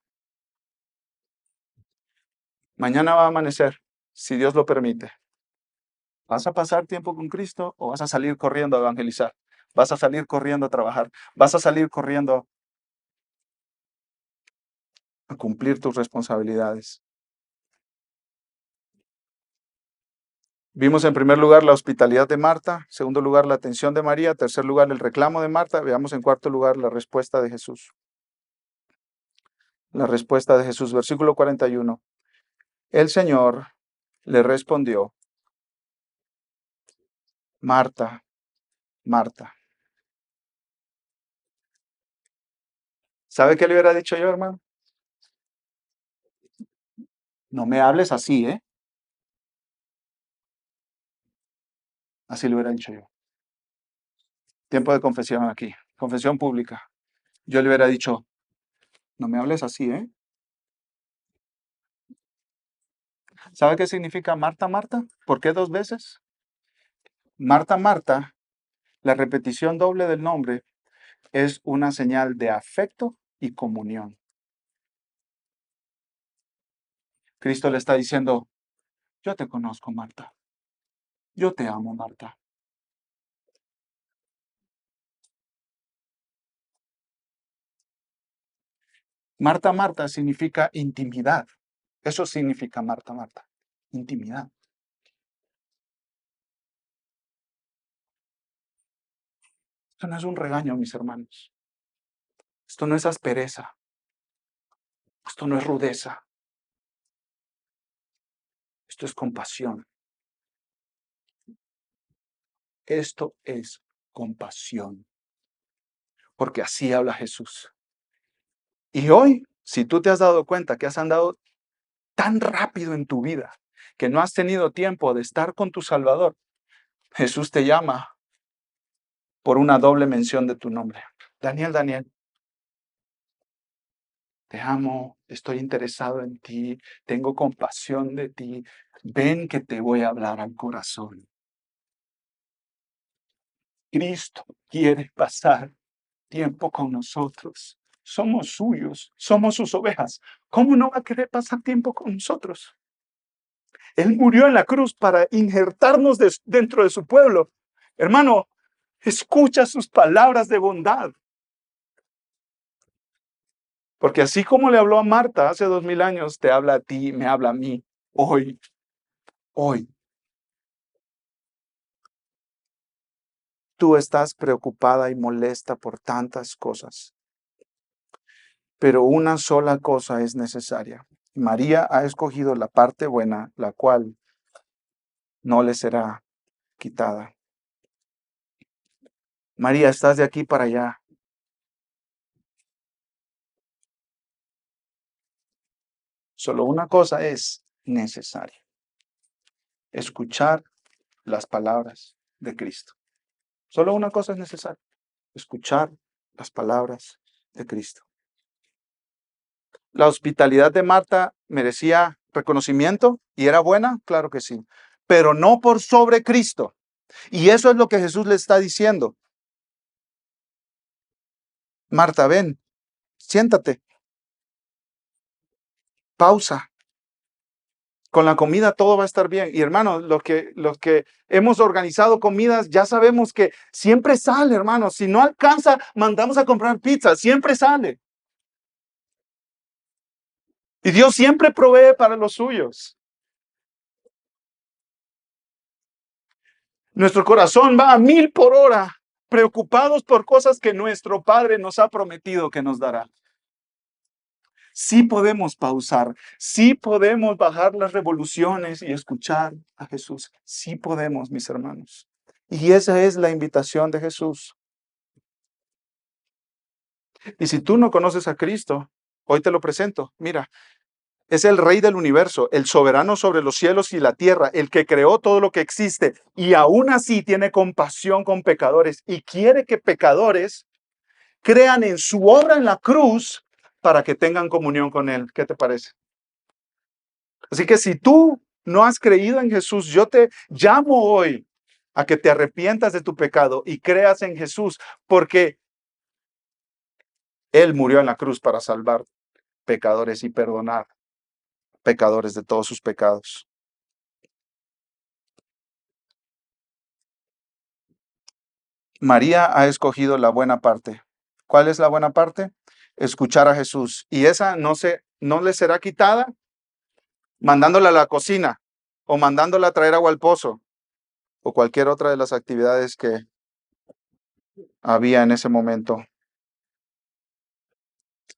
Mañana va a amanecer, si Dios lo permite. ¿Vas a pasar tiempo con Cristo o vas a salir corriendo a evangelizar? ¿Vas a salir corriendo a trabajar? ¿Vas a salir corriendo a cumplir tus responsabilidades? Vimos en primer lugar la hospitalidad de Marta, segundo lugar la atención de María, tercer lugar el reclamo de Marta, veamos en cuarto lugar la respuesta de Jesús. La respuesta de Jesús, versículo 41. El Señor le respondió, Marta, Marta. ¿Sabe qué le hubiera dicho yo, hermano? No me hables así, ¿eh? Así le hubiera dicho yo. Tiempo de confesión aquí, confesión pública. Yo le hubiera dicho, no me hables así, ¿eh? ¿Sabe qué significa Marta, Marta? ¿Por qué 2 veces? Marta, Marta, la repetición doble del nombre es una señal de afecto y comunión. Cristo le está diciendo, yo te conozco, Marta. Yo te amo, Marta. Marta, Marta significa intimidad. Eso significa Marta, Marta. Intimidad. Esto no es un regaño, mis hermanos. Esto no es aspereza. Esto no es rudeza. Esto es compasión. Esto es compasión. Porque así habla Jesús. Y hoy, si tú te has dado cuenta que has andado tan rápido en tu vida, que no has tenido tiempo de estar con tu Salvador, Jesús te llama por una doble mención de tu nombre. Daniel, Daniel, te amo, estoy interesado en ti, tengo compasión de ti. Ven que te voy a hablar al corazón. Cristo quiere pasar tiempo con nosotros. Somos suyos, somos sus ovejas. ¿Cómo no va a querer pasar tiempo con nosotros? Él murió en la cruz para injertarnos dentro de su pueblo. Hermano, escucha sus palabras de bondad. Porque así como le habló a Marta hace 2000 años, te habla a ti, me habla a mí, hoy, hoy. Tú estás preocupada y molesta por tantas cosas, pero una sola cosa es necesaria. María ha escogido la parte buena, la cual no le será quitada. María, estás de aquí para allá. Solo una cosa es necesaria. Escuchar las palabras de Cristo. Solo una cosa es necesaria. Escuchar las palabras de Cristo. ¿La hospitalidad de Marta merecía reconocimiento y era buena? Claro que sí. Pero no por sobre Cristo. Y eso es lo que Jesús le está diciendo. Marta, ven, siéntate. Pausa. Con la comida todo va a estar bien. Y hermanos, los que hemos organizado comidas, ya sabemos que siempre sale, hermanos. Si no alcanza, mandamos a comprar pizza. Siempre sale. Y Dios siempre provee para los suyos. Nuestro corazón va a 1000 por hora, preocupados por cosas que nuestro Padre nos ha prometido que nos dará. Sí podemos pausar, sí podemos bajar las revoluciones y escuchar a Jesús. Sí podemos, mis hermanos. Y esa es la invitación de Jesús. Y si tú no conoces a Cristo, hoy te lo presento. Mira, es el Rey del universo, el soberano sobre los cielos y la tierra, el que creó todo lo que existe y aún así tiene compasión con pecadores y quiere que pecadores crean en su obra en la cruz para que tengan comunión con Él. ¿Qué te parece? Así que si tú no has creído en Jesús, yo te llamo hoy a que te arrepientas de tu pecado y creas en Jesús, porque Él murió en la cruz para salvar pecadores y perdonar pecadores de todos sus pecados. María ha escogido la buena parte. ¿Cuál es la buena parte? Escuchar a Jesús. Y esa no le será quitada mandándola a la cocina o mandándola a traer agua al pozo o cualquier otra de las actividades que había en ese momento.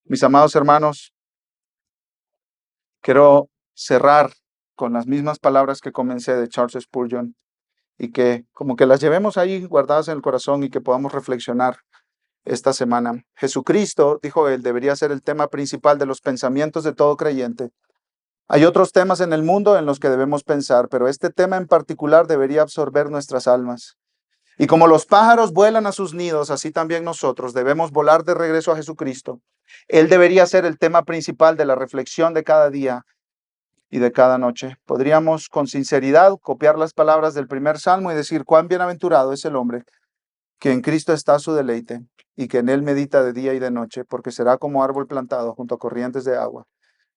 Mis amados hermanos, quiero cerrar con las mismas palabras que comencé de Charles Spurgeon y que como que las llevemos ahí guardadas en el corazón y que podamos reflexionar esta semana. Jesucristo, dijo él, debería ser el tema principal de los pensamientos de todo creyente. Hay otros temas en el mundo en los que debemos pensar, pero este tema en particular debería absorber nuestras almas. Y como los pájaros vuelan a sus nidos, así también nosotros debemos volar de regreso a Jesucristo. Él debería ser el tema principal de la reflexión de cada día y de cada noche. Podríamos con sinceridad copiar las palabras del primer salmo y decir: cuán bienaventurado es el hombre que en Cristo está su deleite y que en él medita de día y de noche, porque será como árbol plantado junto a corrientes de agua,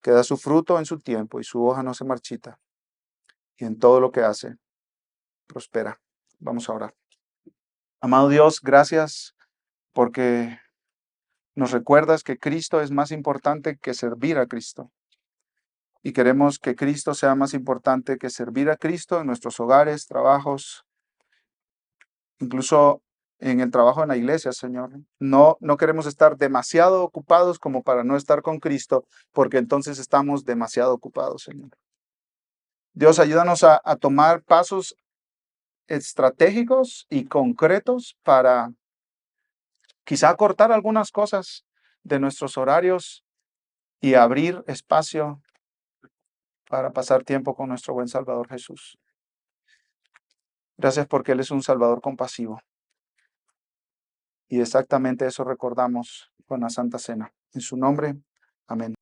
que da su fruto en su tiempo y su hoja no se marchita, y en todo lo que hace prospera. Vamos a orar. Amado Dios, gracias porque nos recuerdas que Cristo es más importante que servir a Cristo. Y queremos que Cristo sea más importante que servir a Cristo en nuestros hogares, trabajos, incluso en el trabajo en la iglesia, Señor. No queremos estar demasiado ocupados como para no estar con Cristo, porque entonces estamos demasiado ocupados, Señor. Dios, ayúdanos a tomar pasos estratégicos y concretos para quizá cortar algunas cosas de nuestros horarios y abrir espacio para pasar tiempo con nuestro buen Salvador Jesús. Gracias porque Él es un Salvador compasivo. Y exactamente eso recordamos con la Santa Cena. En su nombre, amén.